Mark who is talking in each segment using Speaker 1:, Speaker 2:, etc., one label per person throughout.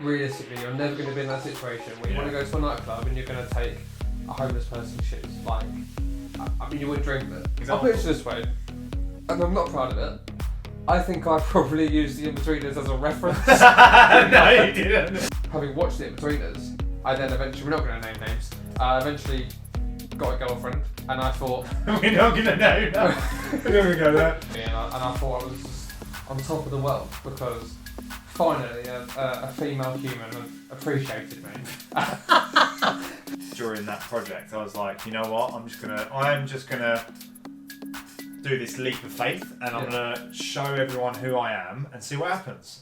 Speaker 1: realistically, you're never going to be in that situation where you want to go to a nightclub and you're going to take a homeless person's shoes. Like, I mean, you wouldn't dream of it. I'll put it this way, and I'm not proud of it. I think I probably used the Inbetweeners as a reference.
Speaker 2: No, you didn't.
Speaker 1: Having watched the Inbetweeners, I then eventually, we're not going to name names, eventually got a girlfriend, and I thought...
Speaker 2: We're not going to know, no. We're not going to go there.
Speaker 1: And I thought I was on top of the world, because finally a female human appreciated me.
Speaker 2: During that project, I was like, you know what, I'm just gonna do this leap of faith, and I'm gonna show everyone who I am and see what happens.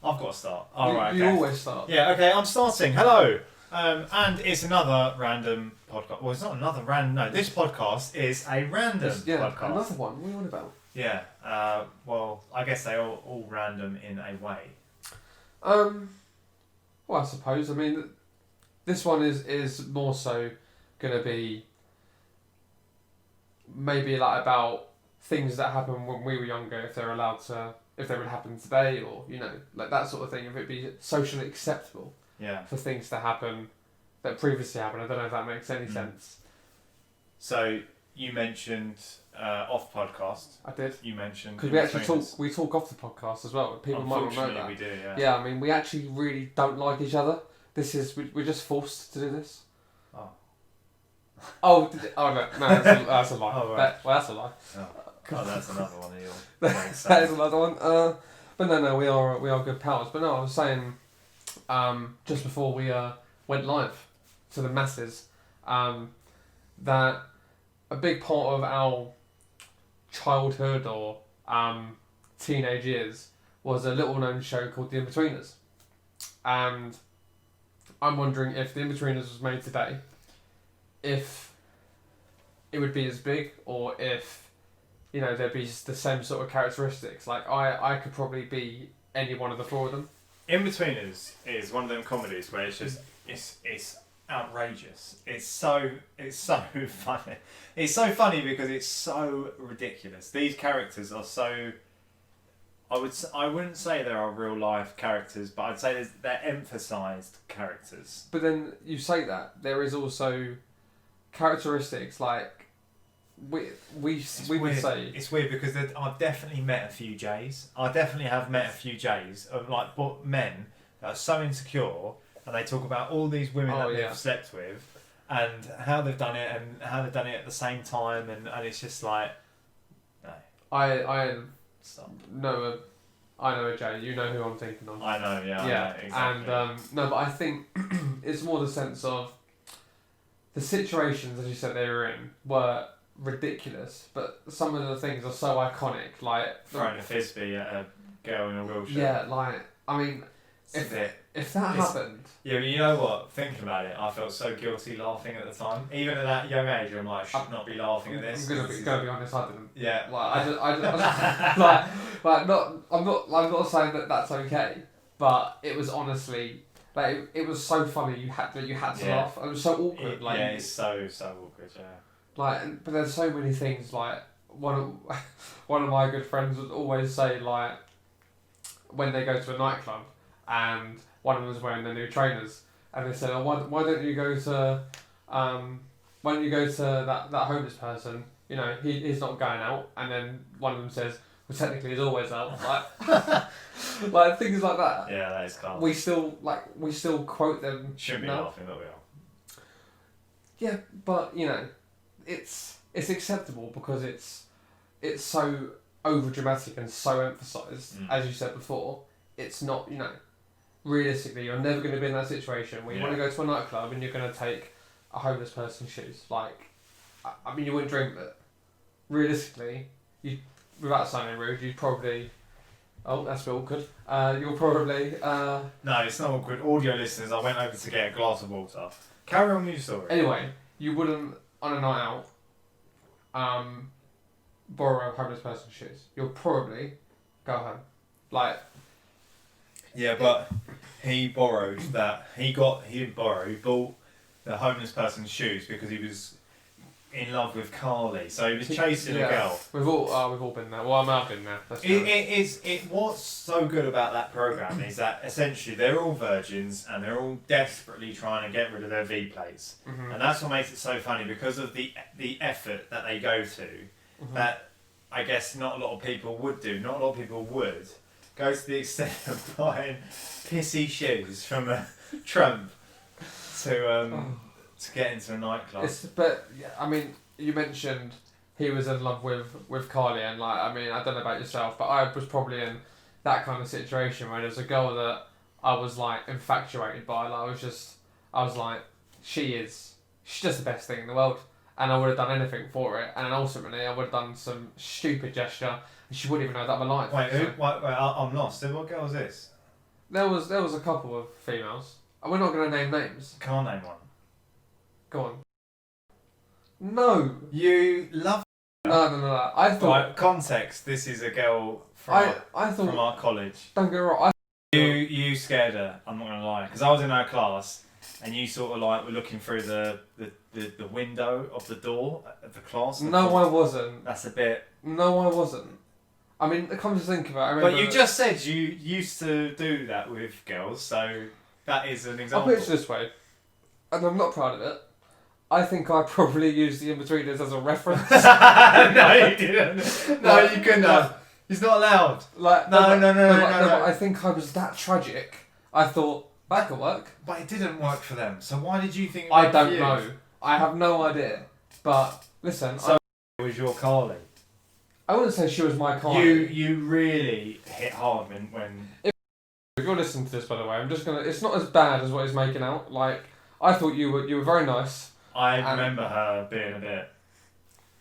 Speaker 2: I've got to start.
Speaker 1: You always start.
Speaker 2: Yeah, okay, I'm starting. Hello. And it's another random podcast. Well, it's not another random. No, this podcast is a random podcast.
Speaker 1: Another one. What are you on about?
Speaker 2: Yeah. Well, I guess they all random in a way.
Speaker 1: Well, I suppose. I mean, this one is more so going to be maybe like about things that happened when we were younger, if they're allowed to, if they would happen today, or like that sort of thing. If it'd be socially acceptable.
Speaker 2: Yeah.
Speaker 1: For things to happen that previously happened. I don't know if that makes any sense.
Speaker 2: So you mentioned off podcast.
Speaker 1: I did.
Speaker 2: You mentioned
Speaker 1: because we actually talk off the podcast as well. People might not know that.
Speaker 2: We do. Yeah.
Speaker 1: Yeah, I mean, we actually really don't like each other. We're just forced to do this.
Speaker 2: Oh.
Speaker 1: Oh no, that's a lie.
Speaker 2: Oh, right.
Speaker 1: That's a lie.
Speaker 2: Oh, that's another one of your.
Speaker 1: That is another one. But no, we are good pals. But no, I was saying. Just before we went live to the masses, that a big part of our childhood or teenage years was a little known show called The Inbetweeners. And I'm wondering if The Inbetweeners was made today, if it would be as big, or if there'd be the same sort of characteristics. Like I could probably be any one of the four of them.
Speaker 2: Inbetweeners is one of them comedies where it's just it's outrageous. It's so funny. It's so funny because it's so ridiculous. These characters are so. I wouldn't say there are real life characters, but I'd say they're emphasised characters.
Speaker 1: But then you say that there is also characteristics like we would say
Speaker 2: it's weird because I've definitely met a few J's. I definitely have met a few J's of like men that are so insecure, and they talk about all these women that they've slept with and how they've done it and how they've done it at the same time, and it's just like no.
Speaker 1: I know a Jay. You know who I'm thinking of.
Speaker 2: I know, yeah.
Speaker 1: Yeah,
Speaker 2: I know, exactly.
Speaker 1: And no, but I think it's more the sense of the situations, as you said, they were in were ridiculous, but some of the things are so iconic, like
Speaker 2: throwing a frisbee at a girl in a wheelchair.
Speaker 1: Yeah, like I mean, if that happened.
Speaker 2: Yeah, but you know what? Thinking about it, I felt so guilty laughing at the time. Even at that young age, I'm like, I should not be laughing at this.
Speaker 1: I'm gonna be honest, I didn't.
Speaker 2: Yeah.
Speaker 1: Like I'm not saying that that's okay, but it was honestly like it was so funny. You had to laugh. It was so awkward.
Speaker 2: It's so awkward. Yeah.
Speaker 1: Like, but there's so many things. Like one of my good friends would always say, like, when they go to a nightclub and one of them was wearing their new trainers, and they said, "Oh, why don't you go to that homeless person? He's not going out." And then one of them says, "Well, technically he's always out." Like, like things like that.
Speaker 2: Yeah, that is calm.
Speaker 1: We still quote them.
Speaker 2: Shouldn't be laughing, but we are.
Speaker 1: Yeah, but it's acceptable because it's so over dramatic and so emphasised, as you said before. It's not, realistically, you're never going to be in that situation where you want to go to a nightclub and you're going to take a homeless person's shoes. Like, I mean, you wouldn't dream of it. Realistically, without sounding rude, you'd probably. Oh, that's a bit awkward. You'll probably.
Speaker 2: No, it's not awkward. Audio listeners, I went over to get a glass of water. Carry on with your story.
Speaker 1: Anyway, you wouldn't, on a night out, borrow a homeless person's shoes. You'll probably go home. Like.
Speaker 2: Yeah, but he borrowed that. He didn't borrow. He bought the homeless person's shoes because he was in love with Carly. So he was chasing a girl.
Speaker 1: We've all been there. Well, I've been there.
Speaker 2: What's so good about that program is that essentially they're all virgins and they're all desperately trying to get rid of their V plates, and that's what makes it so funny because of the effort that they go to. That I guess not a lot of people would do. Not a lot of people would go to the extent of buying pissy shoes from a Trump to get into a nightclub.
Speaker 1: But I mean, you mentioned he was in love with Carly, and like, I mean, I don't know about yourself, but I was probably in that kind of situation where there's a girl that I was like infatuated by. Like, I was like, she's just the best thing in the world, and I would have done anything for it. And then ultimately, I would have done some stupid gesture, and she wouldn't even know that I'm alive.
Speaker 2: Wait, I'm lost. What girl was this?
Speaker 1: There was a couple of females. And we're not going to name names.
Speaker 2: Can't name one.
Speaker 1: Go on. No.
Speaker 2: You love.
Speaker 1: No. I thought.
Speaker 2: Right, context. This is a girl from from our college.
Speaker 1: Don't get me wrong.
Speaker 2: You scared her. I'm not gonna lie, because I was in her class, and you sort of like were looking through the window of the door of the class.
Speaker 1: No, I wasn't.
Speaker 2: That's a bit.
Speaker 1: No, I wasn't. I mean, come to think of it, I remember.
Speaker 2: But you just said you used to do that with girls, so that is an example.
Speaker 1: I'll put it this way, and I'm not proud of it. I think I probably used the Inbetweeners as a reference.
Speaker 2: No, you didn't. No, you couldn't have. He's not allowed.
Speaker 1: Like
Speaker 2: no.
Speaker 1: But I think I was that tragic. I thought that could work.
Speaker 2: But it didn't work for them. So why did you think?
Speaker 1: I don't know. I have no idea. But listen,
Speaker 2: so it was your Carly.
Speaker 1: I wouldn't say she was my Carly.
Speaker 2: You really hit hard when.
Speaker 1: If you're listening to this, by the way, I'm just gonna. It's not as bad as what he's making out. Like, I thought you were very nice.
Speaker 2: I remember her being a bit,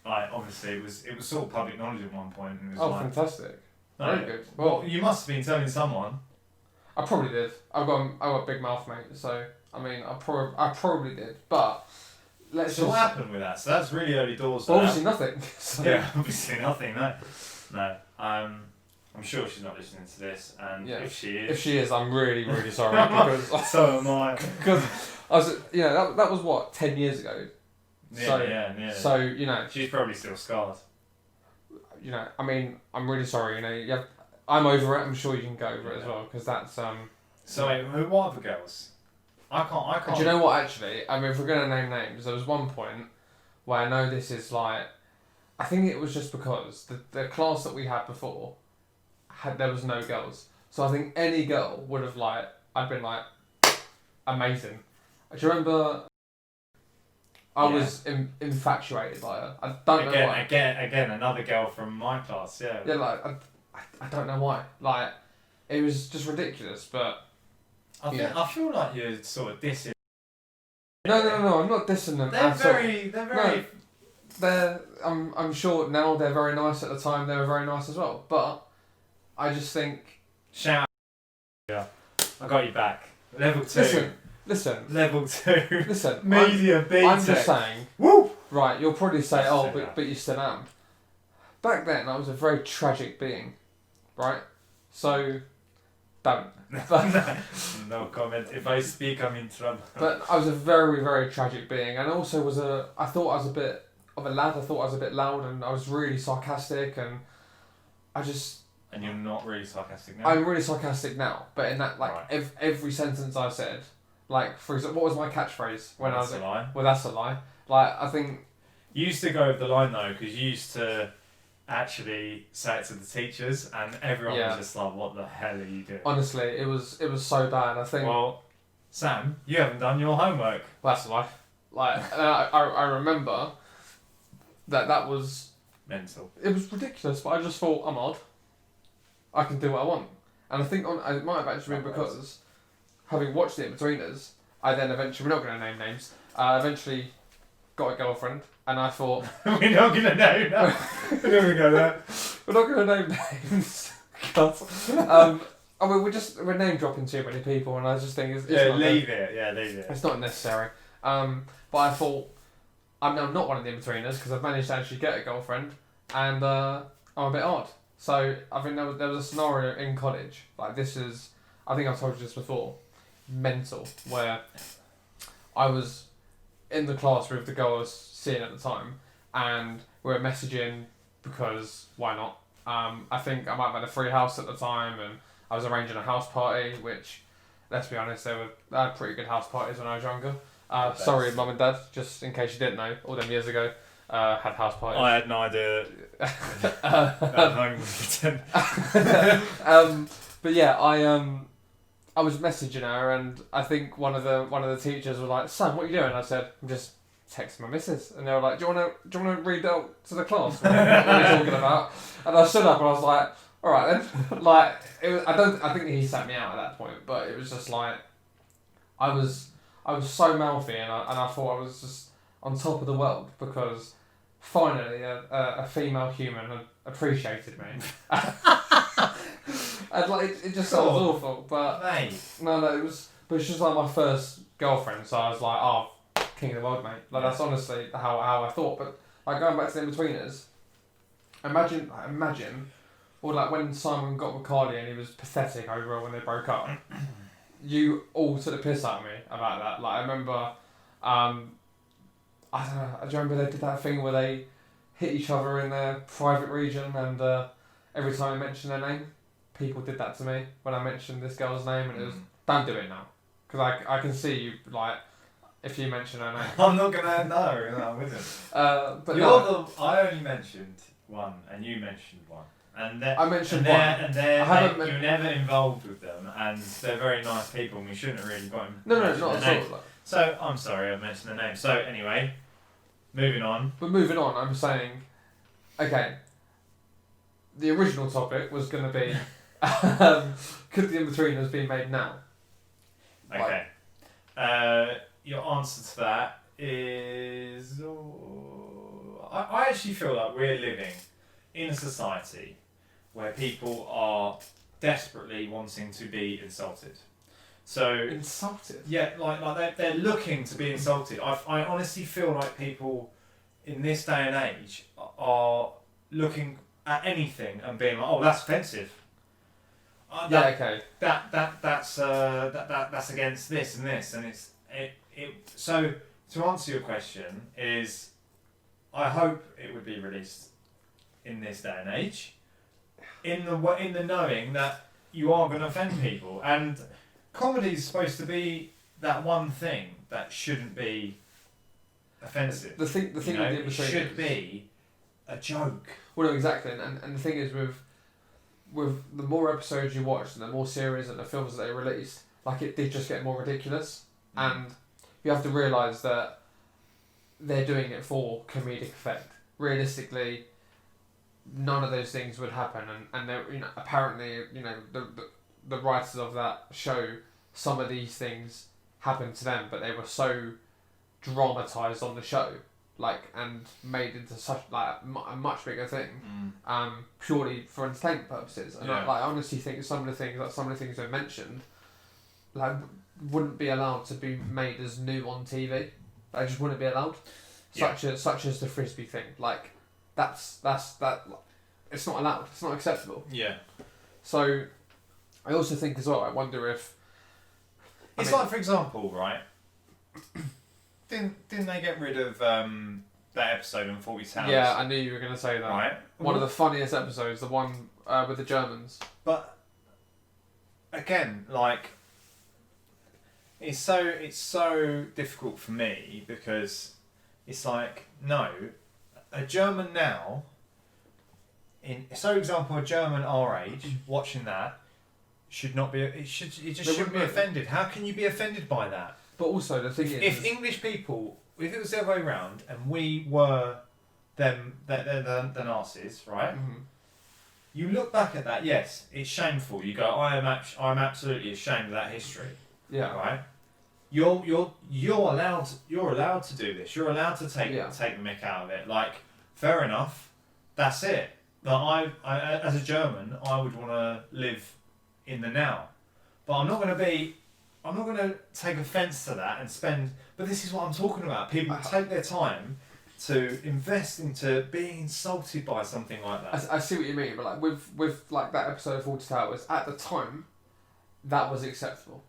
Speaker 2: like, obviously it was sort of public knowledge at one point. And it was
Speaker 1: fantastic.
Speaker 2: No,
Speaker 1: very good.
Speaker 2: Well, you must have been telling someone.
Speaker 1: I probably did. I've got a big mouth, mate. So I mean, I probably did. But
Speaker 2: So what happened with that? So that's really early doors.
Speaker 1: Well, obviously nothing. So.
Speaker 2: Yeah, obviously nothing. No. I'm sure she's not listening to this, and if she is,
Speaker 1: I'm really, really sorry. Because
Speaker 2: so am I.
Speaker 1: Because I was, that was what 10 years ago.
Speaker 2: Yeah.
Speaker 1: So
Speaker 2: she's probably still scarred.
Speaker 1: I mean, I'm really sorry. I'm over it. I'm sure you can go over it as well, because that's
Speaker 2: So wait, what other girls? I can't.
Speaker 1: Do you know what? Actually, I mean, if we're gonna name names, there was one point where I know this is like, I think it was just because the class that we had before there was no girls, so I think any girl would have I'd been like, amazing. Do you remember? I was infatuated by her. I don't know why.
Speaker 2: Again, another girl from my class. Yeah.
Speaker 1: Yeah, I don't know why. Like, it was just ridiculous, but.
Speaker 2: I feel like you're sort of dissing.
Speaker 1: No, I'm not dissing them at all. I'm sure now they're very nice. At the time, they were very nice as well. But I just think.
Speaker 2: Shout out. Yeah. I got you back. Level 2.
Speaker 1: Listen.
Speaker 2: Level 2.
Speaker 1: Listen.
Speaker 2: Media B.
Speaker 1: I'm just saying.
Speaker 2: Woo!
Speaker 1: Right, you'll probably say, but you still am. Back then, I was a very tragic being. Right? So, don't.
Speaker 2: No comment. If I speak, I'm in trouble.
Speaker 1: But I was a very, very tragic being, and also I thought I was a bit of a lad. I thought I was a bit loud, and I was really sarcastic, and I just.
Speaker 2: And you're not really sarcastic now.
Speaker 1: I'm really sarcastic now, but in that every sentence I said, like for example, what was my catchphrase when I was?
Speaker 2: That's a lie.
Speaker 1: Well, that's a lie. Like I think.
Speaker 2: You used to go over the line though, because you used to actually say it to the teachers, and everyone was just like, "What the hell are you doing?"
Speaker 1: Honestly, it was so bad. I think.
Speaker 2: Well, Sam, you haven't done your homework.
Speaker 1: Well, that's a lie. Like I remember that was
Speaker 2: mental.
Speaker 1: It was ridiculous, but I just thought I'm odd. I can do what I want, and I think it might have actually been because having watched the Inbetweeners, I then eventually, we're not going to name names. Eventually got a girlfriend, and I thought
Speaker 2: we're not going to name names. We're not going to go there.
Speaker 1: We're not going to name names. God. I mean, we're name dropping too many people, and I just think it's
Speaker 2: leave it.
Speaker 1: It's not necessary. But I thought I'm now not one of the Inbetweeners because I've managed to actually get a girlfriend, and I'm a bit odd. So I think there was a scenario in college like this is, I think I've told you this before, mental, where I was in the class with the girl I was seeing at the time, and we were messaging because why not? I think I might have had a free house at the time, and I was arranging a house party, which, let's be honest, they had pretty good house parties when I was younger. Sorry, Mum and Dad, just in case you didn't know, all them years ago, had house parties.
Speaker 2: I had no idea.
Speaker 1: But yeah, I was messaging her, and I think one of the teachers was like, "Son, what are you doing?" I said, "I'm just texting my missus," and they were like, "Do you want to read out to the class what are you talking about?" And I stood up and I was like, "All right then." Like it was, I think he sat me out at that point, but it was just like I was so mouthy, and I thought I was just on top of the world because finally a female human had appreciated me. And like it just sounds awful, but
Speaker 2: mate.
Speaker 1: No, it was. But it's just like my first girlfriend, so I was like, "Oh, king of the world, mate." Like that's honestly how I thought. But like going back to the Inbetweeners, imagine, or like when Simon got with Carly and he was pathetic over when they broke up. You all took the piss out of me about that. Like I remember, I don't know. Do you remember they did that thing where they hit each other in their private region, and every time I mentioned their name, people did that to me when I mentioned this girl's name, and it was, "Don't do it now," because I can see you like if you mention her name.
Speaker 2: I'm not gonna no, I wouldn't.
Speaker 1: But
Speaker 2: I only mentioned one, and you mentioned one, and
Speaker 1: I mentioned
Speaker 2: one,
Speaker 1: and
Speaker 2: you're never involved with them, and they're very nice people, and we shouldn't have really got them.
Speaker 1: No, not at all.
Speaker 2: So I'm sorry I mentioned the name. So anyway, moving on.
Speaker 1: But moving on, I'm saying, okay. The original topic was going to be, could the Inbetweeners be made now?
Speaker 2: Okay. Your answer to that is... I actually feel like we're living in a society where people are desperately wanting to be insulted. So
Speaker 1: insulted?
Speaker 2: Yeah, like they're looking to be insulted. I honestly feel like people in this day and age are looking at anything and being like, "Oh, that's offensive."
Speaker 1: Okay.
Speaker 2: That's against this and this, and it. So to answer your question is, I hope it would be released in this day and age, in the knowing that you are going to offend people, and comedy is supposed to be that one thing that shouldn't be offensive.
Speaker 1: The thing with the
Speaker 2: it should be a joke.
Speaker 1: Well, no, exactly, and the thing is with the more episodes you watch and the more series and the films that they released, like it did just get more ridiculous, and you have to realise that they're doing it for comedic effect. Realistically, none of those things would happen, and they're, apparently, the writers of that show, some of these things happened to them, but they were so dramatised on the show, and made into such a much bigger thing, purely for entertainment purposes. And I honestly think some of the things they mentioned, wouldn't be allowed to be made as new on TV. They just wouldn't be allowed. Such as the frisbee thing. That's it's not allowed. It's not acceptable.
Speaker 2: Yeah.
Speaker 1: So, I also think as well. I wonder if
Speaker 2: it's like, for example, right? Didn't they get rid of that episode on 40 Towers?
Speaker 1: Yeah, I knew you were going to say that.
Speaker 2: Right.
Speaker 1: One of the funniest episodes, the one with the Germans.
Speaker 2: But again, it's so difficult for me because it's like, no, a German now, example, a German our age watching that shouldn't be offended. How can you be offended by that?
Speaker 1: But also the thing is,
Speaker 2: if English people, if it was the other way around and we were the Nazis, right?
Speaker 1: Mm-hmm.
Speaker 2: You look back at that, yes, it's shameful. You go, I'm absolutely ashamed of that history.
Speaker 1: Yeah.
Speaker 2: Right. You're allowed to do this. You're allowed to take the mick out of it. Fair enough. That's it. But I as a German, I would want to live in the now. But I'm not going to take offence to that and spend. But this is what I'm talking about. People take their time to invest into being insulted by something like that.
Speaker 1: I see what you mean, but with that episode of 40 Towers, at the time, that was acceptable.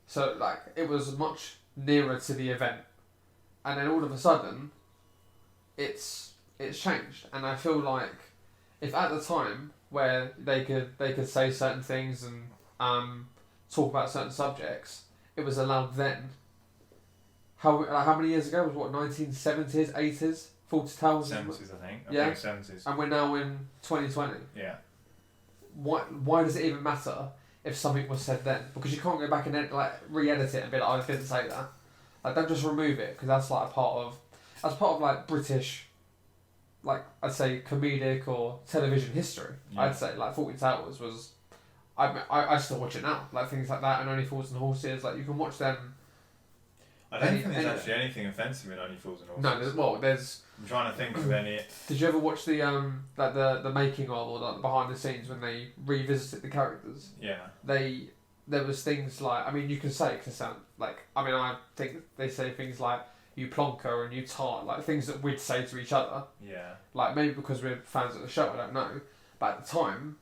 Speaker 1: So it was much nearer to the event and then all of a sudden, it's changed, and I feel like if at the time where they could say certain things and talk about certain subjects, it was allowed then. How many years ago? It was what, 1970s, 80s, 40 towers?
Speaker 2: 70s, I think.
Speaker 1: Yeah.
Speaker 2: I think 70s.
Speaker 1: And we're now in 2020.
Speaker 2: Yeah.
Speaker 1: Why does it even matter if something was said then? Because you can't go back and re-edit it and be like, oh, I didn't say that. Like, don't just remove it, because that's like part of like British, like, I'd say comedic or television history.
Speaker 2: Yeah.
Speaker 1: I'd say like 40 Towers was, I still watch it now. Like things like that and Only Fools and Horses. Like you can watch them.
Speaker 2: I don't think there's actually anything offensive in Only Fools and Horses.
Speaker 1: No, there's.
Speaker 2: I'm trying to think of any.
Speaker 1: Did you ever watch the like the making of, or like the behind the scenes when they revisited the characters?
Speaker 2: Yeah.
Speaker 1: There was things like, I mean, you can say it to sound like, I mean, I think they say things like you plonker and you tart, like things that we'd say to each other.
Speaker 2: Yeah.
Speaker 1: Like maybe because we're fans of the show, I don't know. But at the time,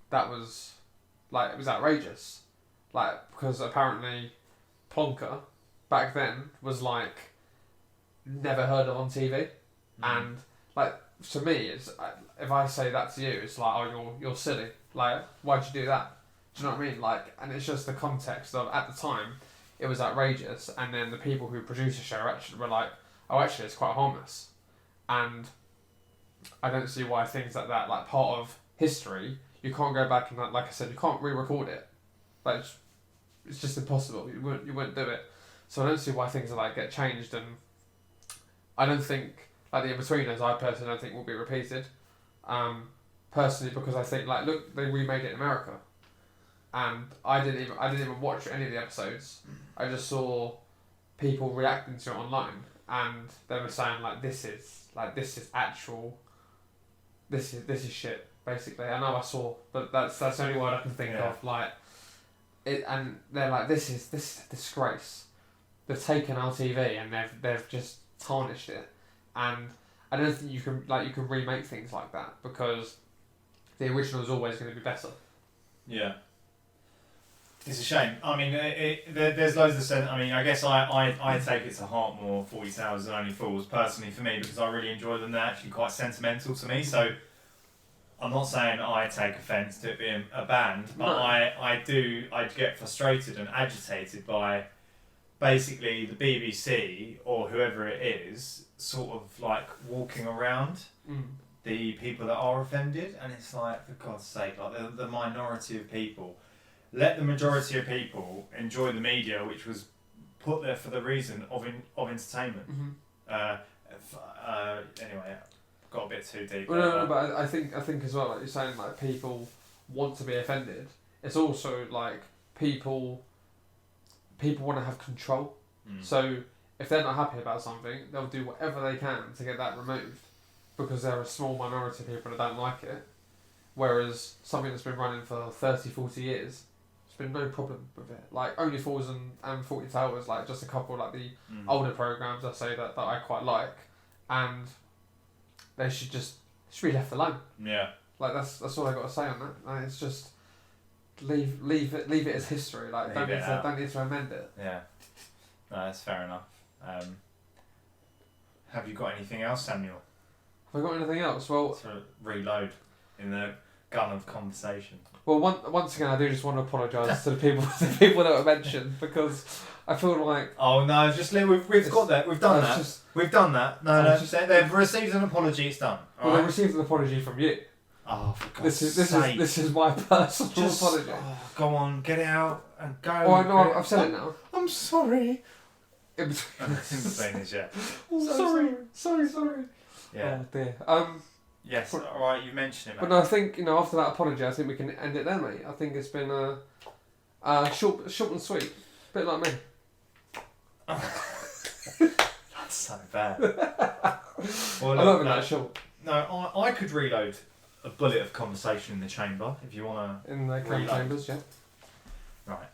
Speaker 1: that was like, it was outrageous. Like, because apparently plonker back then was like never heard of on TV. And like, to me, it's, if I say that to you, it's like, oh, you're silly. Like, why'd you do that? Do you know what I mean? Like, and it's just the context of, at the time, it was outrageous, and then the people who produced the show actually were like, oh, actually, it's quite harmless. And I don't see why things like that, like part of history, you can't go back and, like I said, you can't re-record it. Like, it's just impossible. You wouldn't do it. So I don't see why things like that get changed, and I don't think, like the Inbetweeners, I personally don't think will be repeated. Personally, because I think, like, look, they remade it in America. And I didn't even watch any of the episodes. I just saw people reacting to it online, and they were saying like this is shit, basically. I know I saw, but that's the only word I can think of. Like it, and they're like, this is a disgrace. They've taken our TV and they've just tarnished it, and I don't think you can remake things like that, because the original is always going to be better.
Speaker 2: Yeah. It's a shame. I mean, there's loads of sense. I mean, I guess I take it to heart more 40 Towers than Only Fools, personally, for me, because I really enjoy them. They're actually quite sentimental to me. So I'm not saying I take offence to it being a band, but no. I get frustrated and agitated by basically the BBC or whoever it is sort of like walking around the people that are offended, and it's like, for God's sake, like the minority of people. Let the majority of people enjoy the media, which was put there for the reason of entertainment. Anyway, got a bit too deep.
Speaker 1: Well, no, but I think as well, like you're saying, like people want to be offended. It's also like people want to have control. So if they're not happy about something, they'll do whatever they can to get that removed, because there are a small minority of people that don't like it. Whereas something that's been running for 30, 40 years, been no problem with it. Like Only Fools and 40 Towers, like just a couple of like the older programs I say that I quite like, and they should be left alone.
Speaker 2: Yeah.
Speaker 1: Like that's all I got to say on that. Like, it's just leave it as history. Like don't need to amend it.
Speaker 2: Yeah. No, that's fair enough. Have you got anything else, Samuel?
Speaker 1: Have I got anything else? Well,
Speaker 2: to reload in the gun of conversation.
Speaker 1: Well, once again, I do just want to apologise to the people that were mentioned, because I feel like...
Speaker 2: Oh no, we've got that. We've done that. We've done that. No, they've received an apology. It's done.
Speaker 1: Well, they received an apology from you.
Speaker 2: Oh, for God's sake!
Speaker 1: This is my personal apology.
Speaker 2: Oh, go on, get it out and go.
Speaker 1: Oh, I know. I've said it now.
Speaker 2: I'm sorry.
Speaker 1: Inbetweeners,
Speaker 2: yeah.
Speaker 1: Sorry.
Speaker 2: Yeah.
Speaker 1: Oh dear.
Speaker 2: Yes, alright, you mentioned it, mate.
Speaker 1: But no, I think, after that apology, I think we can end it there, mate. I think it's been short and sweet. A bit like me.
Speaker 2: That's so bad. Well,
Speaker 1: I love it that short.
Speaker 2: No, I could reload a bullet of conversation in the chamber, if you want to.
Speaker 1: In the chambers, yeah.
Speaker 2: Right.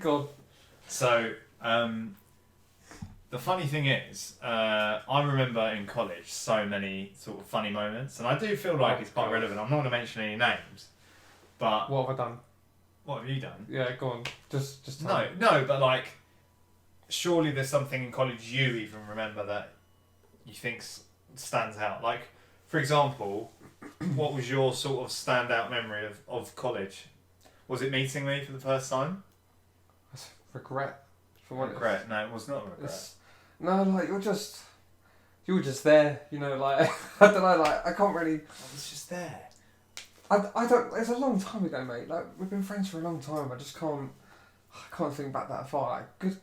Speaker 1: Go on.
Speaker 2: So, the funny thing is, I remember in college so many sort of funny moments, and I do feel like it's quite relevant. I'm not going to mention any names, but...
Speaker 1: What have I done?
Speaker 2: What have you done?
Speaker 1: Yeah, go on. Just
Speaker 2: No, but like, surely there's something in college you even remember that you think stands out. Like, for example, what was your sort of standout memory of college? Was it meeting me for the first time?
Speaker 1: Regret. For what
Speaker 2: Regret? No, it was not regret.
Speaker 1: No, like you were just there. You know, like I don't know, like I can't really.
Speaker 2: I was just there.
Speaker 1: I don't. It's a long time ago, mate. Like we've been friends for a long time. I just can't. I can't think back that far. Like, good.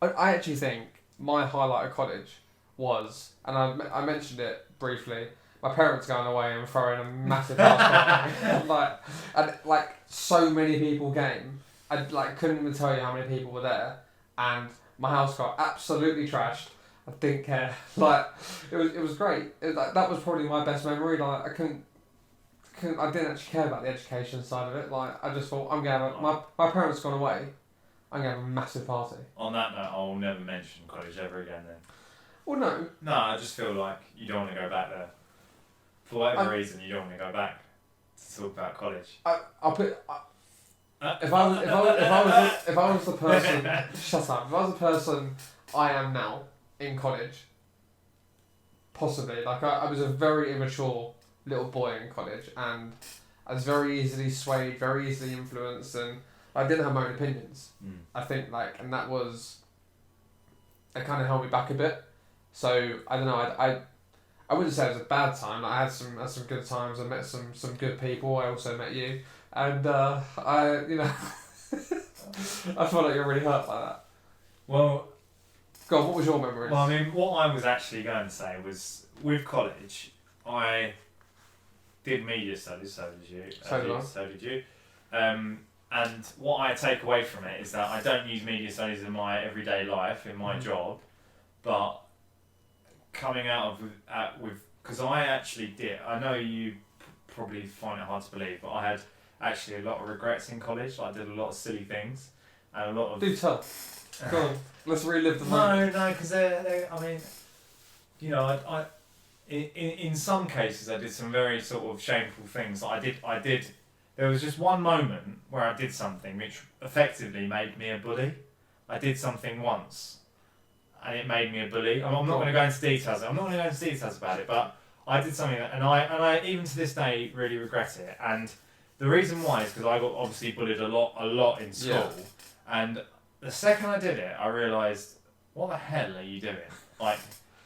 Speaker 1: I actually think my highlight of college was, and I mentioned it briefly. My parents going away and throwing a massive house party. like so many people came. I couldn't even tell you how many people were there, and my house got absolutely trashed. I didn't care. It was great. That was probably my best memory. I didn't actually care about the education side of it. I just thought I'm gonna have my parents gone away. I'm gonna have a massive party.
Speaker 2: On that note, I'll never mention college ever again. Then.
Speaker 1: Well, no.
Speaker 2: No, I just feel like you don't want to go back there. For whatever reason, you don't want to go back to talk about college.
Speaker 1: If I was the person, shut up. If I was the person I am now in college, possibly. I was a very immature little boy in college, and I was very easily swayed, very easily influenced, and I didn't have my own opinions. I think and that was. It kind of held me back a bit. So I don't know. I wouldn't say it was a bad time. I had some good times. I met some good people. I also met you, and I feel like you're really hurt by that.
Speaker 2: Well,
Speaker 1: God, what was your memory?
Speaker 2: Well, I mean, what I was actually going to say was with college, I did media studies. So did you. So did you. And what I take away from it is that I don't use media studies in my everyday life, in my job, but coming out with because I actually did. I know you probably find it hard to believe, but I had actually a lot of regrets in college. I did a lot of silly things and a lot of.
Speaker 1: Do tell. Go on. Let's relive the moment.
Speaker 2: No, because they. I mean, I in some cases I did some very sort of shameful things. I did. There was just one moment where I did something which effectively made me a bully. I did something once. And it made me a bully. I'm not going to go into details. About it, but I did something, and I even to this day really regret it. And the reason why is because I got obviously bullied a lot in school. Yeah. And the second I did it, I realised, what the hell are you doing?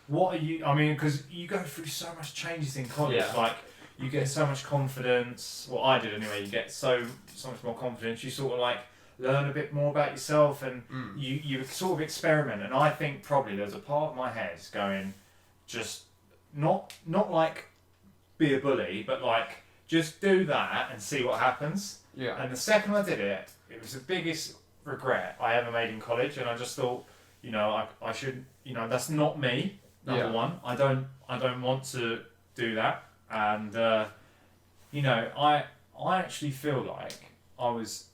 Speaker 2: What are you? I mean, because you go through so much changes in college. Yeah. You get so much confidence. Well, I did anyway. You get so much more confidence. You sort of learn a bit more about yourself, and you sort of experiment. And I think probably there's a part of my head going, just not be a bully, but just do that and see what happens.
Speaker 1: Yeah.
Speaker 2: And the second I did it, it was the biggest regret I ever made in college, and I just thought, I should, that's not me. Number one, I don't want to do that, and I actually feel like I was.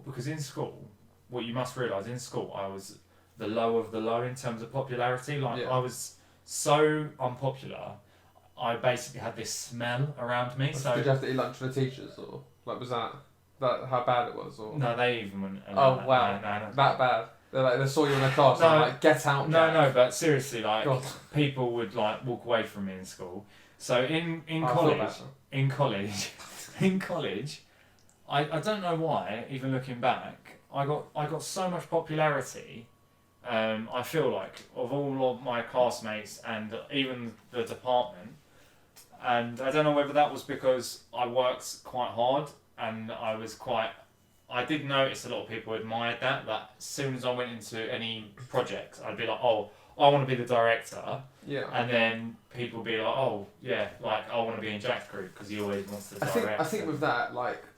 Speaker 2: Because in school, what you must realise, in school I was the low of the low in terms of popularity. I was so unpopular, I basically had this smell around me. So
Speaker 1: did you have to eat lunch for the teachers, or was that how bad it was? Or
Speaker 2: no, they even went.
Speaker 1: Oh wow, no. That bad. They saw you in the class and get out.
Speaker 2: No, but seriously, people would walk away from me in school. So in college. I don't know why, even looking back, I got so much popularity. I feel like of all of my classmates and even the department, and I don't know whether that was because I worked quite hard and I did notice a lot of people admired that as soon as I went into any project, I'd be like, oh, I want to be the director.
Speaker 1: Yeah.
Speaker 2: And then people would be like, oh, yeah, I want to be in Jack's group because he always wants to direct.
Speaker 1: I think with that,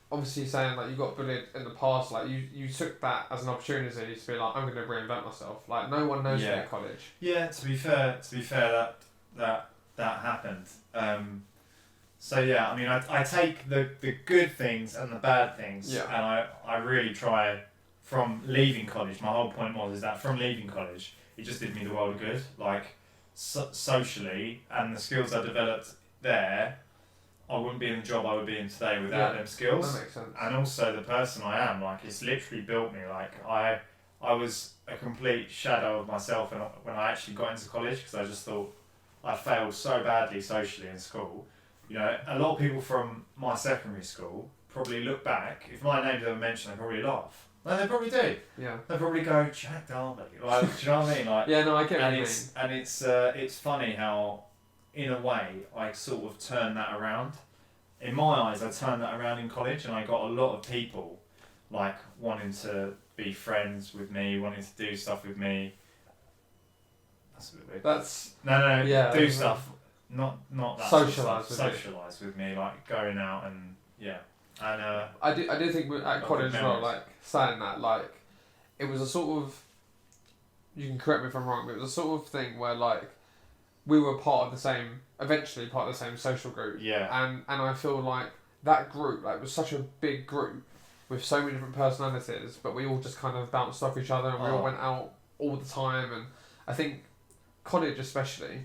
Speaker 1: obviously saying you got bullied in the past, you took that as an opportunity to be I'm going to reinvent myself. No one knows me at college.
Speaker 2: Yeah, to be fair, that happened. So yeah, I mean, I take the good things and the bad things, and I really try from leaving college. My whole point is that from leaving college, it just did me the world of good. Socially, and the skills I developed there. I wouldn't be in the job I would be in today without them skills.
Speaker 1: That makes sense.
Speaker 2: And also the person I am, it's literally built me. I was a complete shadow of myself when I actually got into college, because I just thought I failed so badly socially in school. You know, a lot of people from my secondary school probably look back, if my name's ever mentioned, they probably laugh. No, they probably do.
Speaker 1: Yeah.
Speaker 2: They probably go, Jack Darby. Like, do you know what I mean? Like,
Speaker 1: Yeah, no, I get what you mean.
Speaker 2: And it's funny how, in a way, I sort of turned that around. In my eyes, I turned that around in college, and I got a lot of people like wanting to be friends with me, wanting to do stuff with me. That's a bit weird.
Speaker 1: That's
Speaker 2: no,
Speaker 1: yeah,
Speaker 2: do stuff, not that socialise with me, like going out and yeah. And
Speaker 1: I do think at college as well, like saying that, like it was a sort of, you can correct me if I'm wrong, but it was a sort of thing where like we were eventually part of the same social group.
Speaker 2: Yeah.
Speaker 1: And I feel like that group like was such a big group with so many different personalities, but we all just kind of bounced off each other and we all went out all the time. And I think college especially,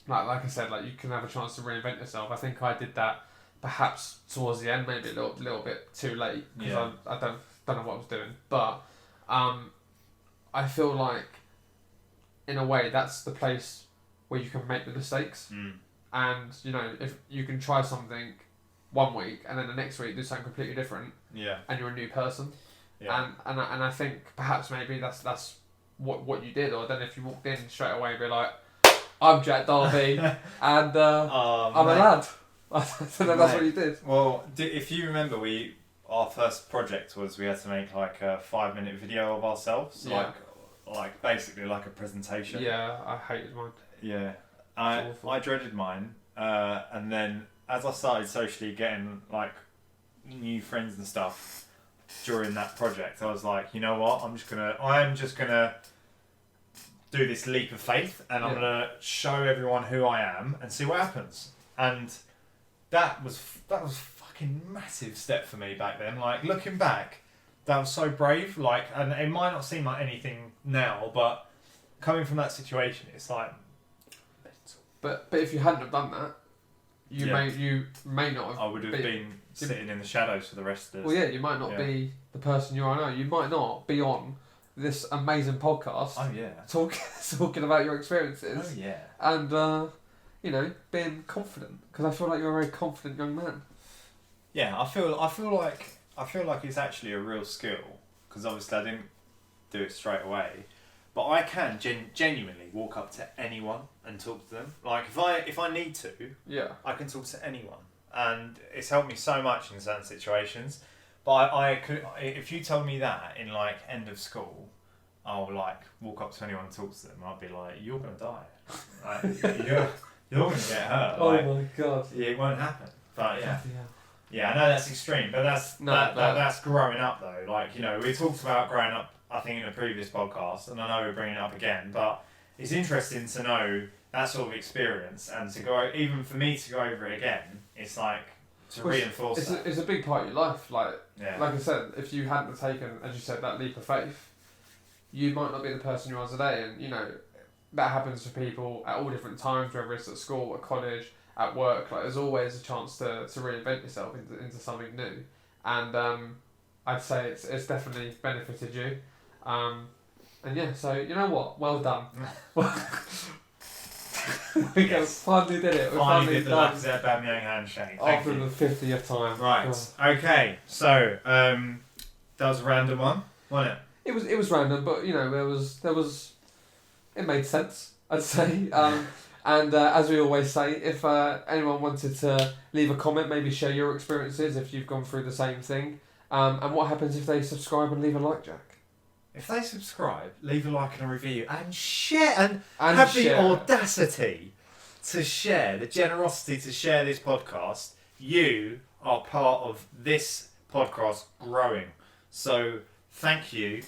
Speaker 1: like I said, like you can have a chance to reinvent yourself. I think I did that perhaps towards the end, maybe a little bit too late, because I don't know what I was doing. But I feel like in a way that's the place where you can make the mistakes. And you know, if you can try something one week and then the next week do something completely different, and you're a new person. And I think perhaps maybe that's what you did. Or then if you walked in straight away and be like, I'm Jack Darby and I'm a lad. So then that's what you did.
Speaker 2: Well, if you remember, our first project was we had to make like a 5-minute video of ourselves, like basically like a presentation.
Speaker 1: Yeah, I hated mine.
Speaker 2: Yeah, I dreaded mine, and then as I started socially getting like new friends and stuff during that project, I was like, you know what, I'm just gonna do this leap of faith, and I'm gonna show everyone who I am and see what happens. And that was fucking massive step for me back then. Like looking back, that was so brave. Like, and it might not seem like anything now, but coming from that situation, it's like.
Speaker 1: But if you hadn't have done that, you may not have.
Speaker 2: I would have been sitting in the shadows for the rest of this.
Speaker 1: Well, yeah, you might not be the person you are now. You might not be on this amazing podcast.
Speaker 2: Oh yeah.
Speaker 1: Talking about your experiences.
Speaker 2: Oh yeah.
Speaker 1: And you know, being confident, because I feel like you're a very confident young man.
Speaker 2: Yeah, I feel like it's actually a real skill, because obviously I didn't do it straight away. But I can genuinely walk up to anyone and talk to them. Like if I need to, I can talk to anyone, and it's helped me so much in certain situations. But I could, if you told me that in like end of school, I'll like walk up to anyone and talk to them. I'd be like, you're gonna die. Like, you're gonna get hurt.
Speaker 1: Oh
Speaker 2: like,
Speaker 1: my god.
Speaker 2: It won't happen. But yeah, I know that's extreme, but that's growing up though. Like, you know, we talked about growing up, I think, in a previous podcast, and I know we're bringing it up again, but it's interesting to know that sort of experience, and to go, even for me to go over it again, it's like to reinforce that.
Speaker 1: It's a big part of your life. Like I said, if you hadn't have taken, as you said, that leap of faith, you might not be the person you are today. And you know, that happens to people at all different times, whether it's at school, at college, at work. Like there's always a chance to reinvent yourself into something new. And I'd say it's definitely benefited you. And yeah, so you know what? Well done. We finally did it. We
Speaker 2: finally did the Lacazette Aubameyang handshake.
Speaker 1: After the 50th time.
Speaker 2: Right. Okay. So that was a random one, wasn't it?
Speaker 1: It was random, but you know there was it made sense, I'd say. And as we always say, if anyone wanted to leave a comment, maybe share your experiences if you've gone through the same thing. And what happens if they subscribe and leave a like, Jack?
Speaker 2: If they subscribe, leave a like and a review, and share, and have the audacity to share, the generosity to share this podcast, you are part of this podcast growing. So thank you.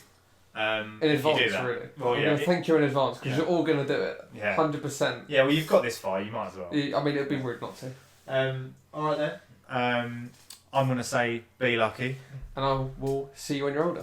Speaker 1: In advance,
Speaker 2: you do that.
Speaker 1: Really.
Speaker 2: Well, yeah.
Speaker 1: Thank you in advance, because you're all going to do it. Yeah. 100%.
Speaker 2: Yeah, well, you've got this far, you might as well.
Speaker 1: I mean, it'd be rude not to.
Speaker 2: Alright then. I'm going to say be lucky.
Speaker 1: And I will see you when you're older.